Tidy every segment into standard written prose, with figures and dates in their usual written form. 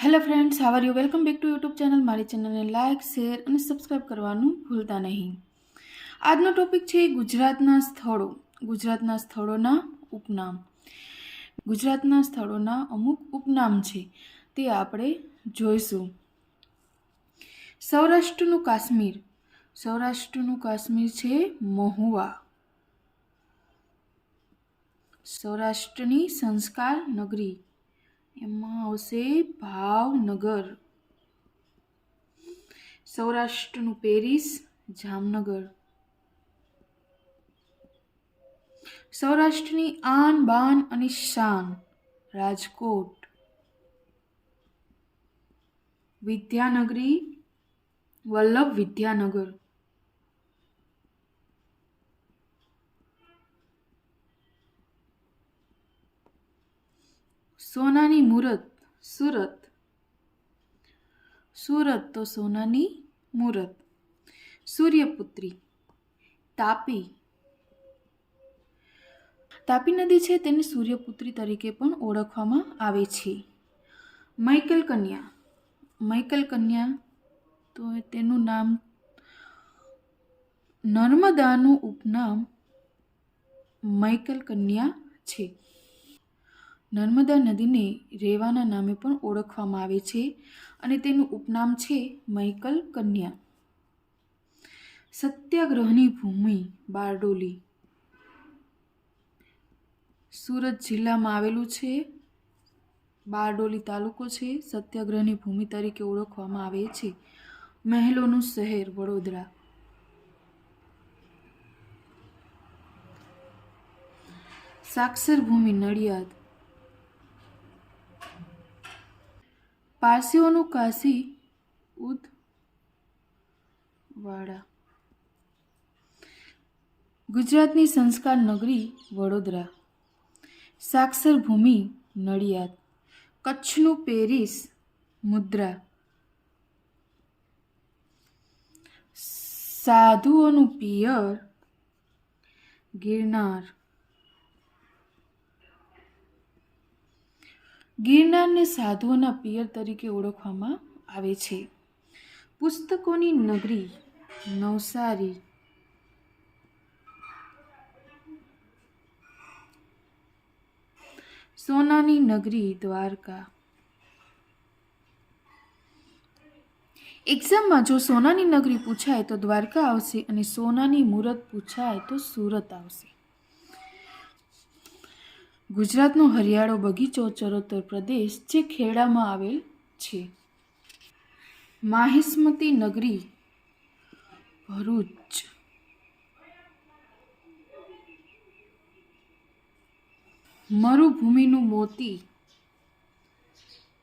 Hello friends, how are you? Welcome back to YouTube channel. મારી ચેનલને like, share અને subscribe કરવાનું ભૂલતા નહીં. આજનો ટોપિક છે ગુજરાતના સ્થળો. ગુજરાતના સ્થળોના ઉપનામ. ગુજરાતના સ્થળોના અમુક ઉપનામ છે તે આપણે જોઈશું. સૌરાષ્ટ્રનું કાશ્મીર. સૌરાષ્ટ્રનું કાશ્મીર છે મહુવા. સૌરાષ્ટ્રની સંસ્કાર નગરી, એમાં આવશે ભાવનગર. સૌરાષ્ટ્રનું પેરિસ જામનગર. સૌરાષ્ટ્રની આન બાન અને શાન રાજકોટ. વિદ્યાનગરી વલ્લભ વિદ્યાનગર. સોનાની મૂરત સુરત. સુરત તો સોનાની મૂરત. સૂર્યપુત્રી તાપી. તાપી નદી છે તેને સૂર્યપુત્રી તરીકે પણ ઓળખવામાં આવે છે. મૈકલ કન્યા. મૈકલ કન્યા તો તેનું નામ, નર્મદાનું ઉપનામ મૈકલ કન્યા છે. નર્મદા નદીને રેવાના નામે પણ ઓળખવામાં આવે છે અને તેનું ઉપનામ છે મૈકલ કન્યા. સત્યાગ્રહની ભૂમિ બારડોલી. સુરત જિલ્લામાં આવેલું છે. બારડોલી તાલુકો છે. સત્યાગ્રહની ભૂમિ તરીકે ઓળખવામાં આવે છે. મહેલોનું શહેર વડોદરા. સાક્ષર ભૂમિ નડિયાદ. પારસીઓનું કાશી ઉદવાડા. ગુજરાતની સંસ્કાર નગરી વડોદરા. સાક્ષર ભૂમિ નડિયાદ. કચ્છનું પેરિસ મુદ્રા. સાધુઓનું પિયર ગિરનાર. ગિરનારને સાધુઓના પિયર તરીકે ઓળખવામાં આવે છે. પુસ્તકોની નગરી નવસારી. સોનાની નગરી દ્વારકા. એક્ઝામમાં જો સોનાની નગરી પૂછાય તો દ્વારકા આવશે અને સોનાની મૂરત પૂછાય તો સુરત આવશે. ગુજરાતનો હરિયાળો બગીચો ચરોતર પ્રદેશ જે ખેડામાં આવેલ છે. માહિષ્મતી નગરી ભરૂચ. મરુભૂમિનું મોતી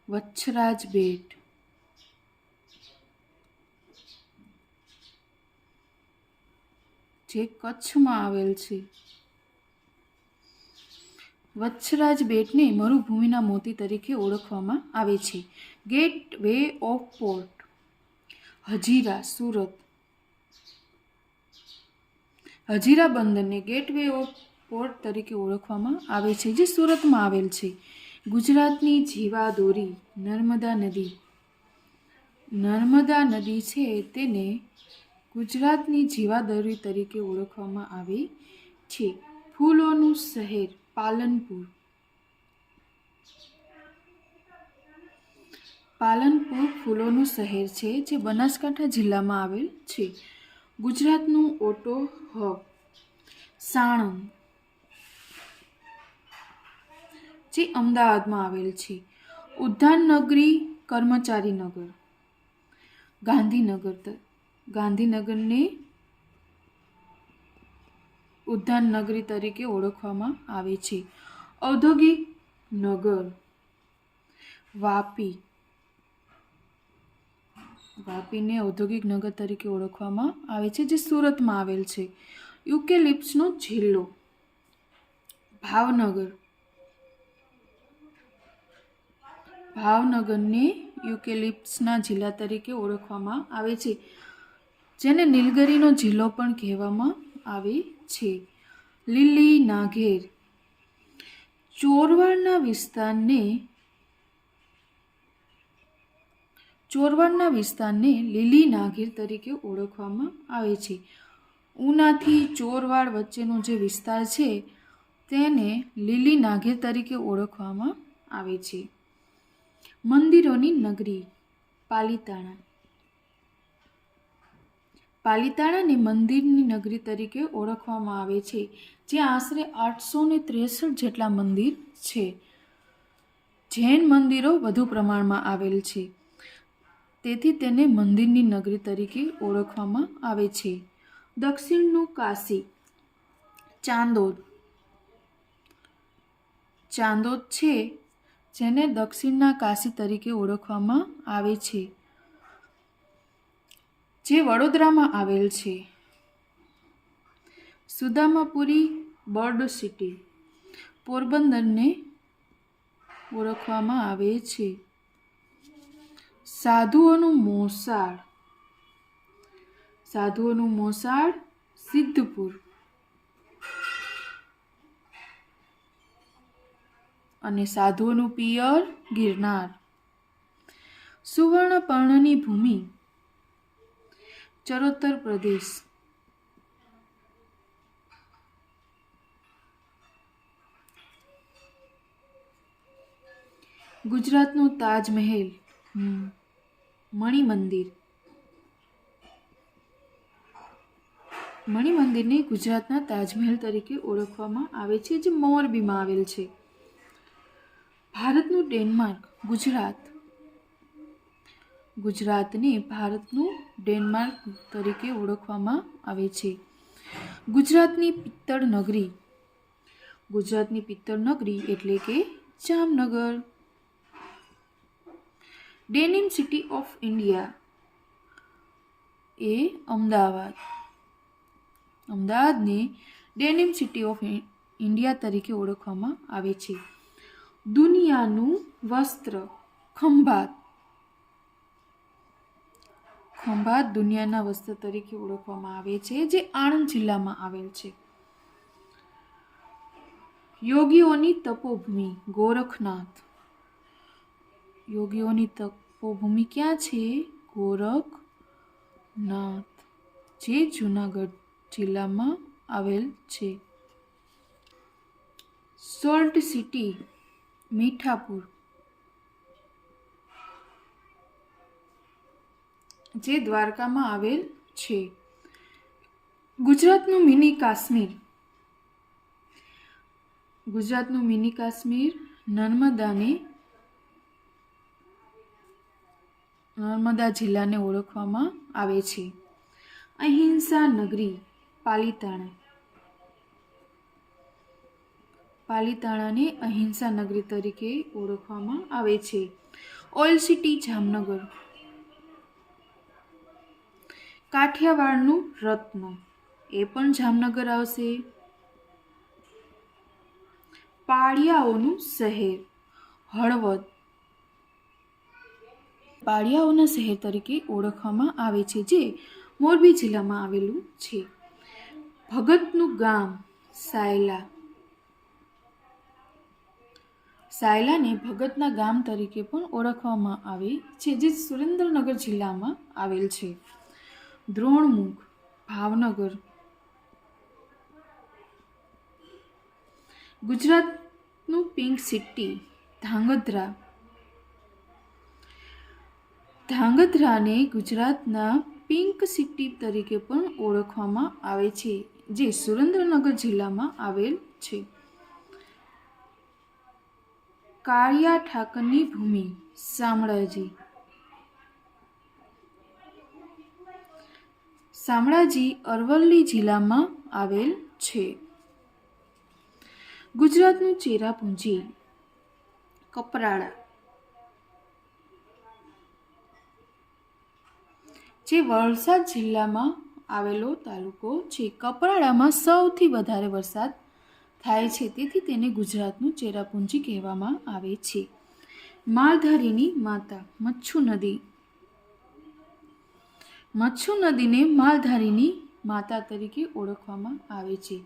વચ્છરાજ બેટ. જે કચ્છમાં આવેલ છે. વચ્છરાજ બેટને મરુભૂમિના મોતી તરીકે ઓળખવામાં આવે છે. Gateway of port Hazira Surat. Hazira બંદરને ગેટ વે ઓફ પોર્ટ તરીકે ઓળખવામાં આવે છે, જે સુરતમાં આવેલ છે. ગુજરાતની જીવાદોરી નર્મદા નદી. નર્મદા નદી છે તેને ગુજરાતની જીવાદોરી તરીકે ઓળખવામાં આવે છે. ફૂલોનું શહેર પાલનપુર. પાલનપુર ફૂલોનું શહેર છે જે બનાસકાંઠા જિલ્લામાં આવેલ છે. ગુજરાતનું ઓટો હબ સાણંદ, જે અમદાવાદમાં આવેલ છે. ઉદ્યાન નગરી કર્મચારી નગર. ગાંધીનગર. ગાંધીનગરને ઉદ્યાન નગરી તરીકે ઓળખવામાં આવે છે. ઔદ્યોગિક નગર વાપી. વાપીને ઔદ્યોગિક નગર તરીકે ઓળખવામાં આવે છે, જે સુરતમાં આવેલ છે. યુકેલિપ્સનો જિલ્લો ભાવનગર. ભાવનગરને યુકેલિપ્સના જિલ્લા તરીકે ઓળખવામાં આવે છે, જેને નીલગિરીનો જિલ્લો પણ કહેવામાં આવે છે. લીલી નાઘેર. ચોરવાડના વિસ્તારને ચોરવાડના વિસ્તારને લીલી નાગીર તરીકે ઓળખવામાં આવે છે. ઉનાથી ચોરવાડ વચ્ચેનો જે વિસ્તાર છે તેને લીલી નાગીર તરીકે ઓળખવામાં આવે છે. મંદિરોની નગરી પાલિતાણા. પાલિતાણાને મંદિરની નગરી તરીકે ઓળખવામાં આવે છે, જ્યાં આશરે 863 જેટલા મંદિર છે. જૈન મંદિરો વધુ પ્રમાણમાં આવેલ છે, તેથી તેને મંદિરની નગરી તરીકે ઓળખવામાં આવે છે. દક્ષિણનું કાશી ચાંદોદ. ચાંદોદ છે જેને દક્ષિણના કાશી તરીકે ઓળખવામાં આવે છે, જે વડોદરામાં આવેલ છે. સુદામાપુરી બર્ડ સિટી પોરબંદરને ઓળખવામાં આવે છે. સાધુઓનું મોસાળ. સાધુઓનું મોસાળ સિદ્ધપુર અને સાધુઓનું પિયર ગિરનાર. સુવર્ણપર્ણની ભૂમિ ચરોતર પ્રદેશ. ગુજરાતનું તાજમહેલ મણિમંદિર. મણિમંદિરને ગુજરાતના તાજમહેલ તરીકે ઓળખવામાં આવે છે, જે મોરબીમાં આવેલ છે. ભારતનું ડેનમાર્ક ગુજરાત. ગુજરાતને ભારતનું ડેનમાર્ક તરીકે ઓળખવામાં આવે છે. ગુજરાતની પિત્તળ નગરી. ગુજરાતની પિત્તળ નગરી એટલે કે Jamnagar. Denim city of India એ અમદાવાદ. અમદાવાદને ડેનિમ સિટી ઓફ ઇન્ડિયા તરીકે ઓળખવામાં આવે છે. દુનિયાનું વસ્ત્ર ખંભાત. ખંભાત દુનિયાના વસ્ત્ર તરીકે ઓળખવામાં આવે છે, જે આણંદ જિલ્લામાં આવેલ છે. યોગીઓની તપોભૂમિ ગોરખનાથ. યોગીઓની તપોભૂમિ ક્યાં છે? ગોરખનાથ, જે જૂનાગઢ જિલ્લામાં આવેલ છે. સોલ્ટ સિટી મીઠાપુર, જે દ્વારકામાં આવેલ છે. ગુજરાતનું મિની કાશ્મીર. ગુજરાતનું મિની કાશ્મીર નર્મદા જિલ્લાને ઓળખવામાં આવે છે. અહિંસા નગરી પાલિતાણા. પાલિતાણાને અહિંસા નગરી તરીકે ઓળખવામાં આવે છે. Oil city Jamnagar. કાઠિયાવાડનું રત્ન એ પણ જામનગર આવશે. પાળિયાઓનું શહેર હળવદ. પાળિયાઓના શહેર તરીકે ઓળખવામાં આવે છે, જે મોરબી જિલ્લામાં આવેલું છે. ભગતનું ગામ સાયલા. સાયલાને ભગતના ગામ તરીકે પણ ઓળખવામાં આવે છે, જે સુરેન્દ્રનગર જિલ્લામાં આવેલ છે. દ્રોણમુખ ભાવનગર. ગુજરાતનું પિંક સિટી ધાંગધ્રા. ધાંગધ્રાને ગુજરાતના પિંક સિટી તરીકે પણ ઓળખવામાં આવે છે, જે સુરેન્દ્રનગર જિલ્લામાં આવેલ છે. કાળિયા ઠાકરની ભૂમિ શામળાજી. શામળાજી અરવલ્લી જિલ્લામાં આવેલ છે. ગુજરાતનું ચેરાપુંજી કપરાડા, જે વલસાડ જિલ્લામાં આવેલો તાલુકો છે. કપરાડામાં સૌથી વધારે વરસાદ થાય છે, તેથી તેને ગુજરાતનું ચેરાપુંજી કહેવામાં આવે છે. માલધારીની માતા મચ્છુ નદી. મચ્છુ નદીને માલધારીની માતા તરીકે ઓળખવામાં આવે છે.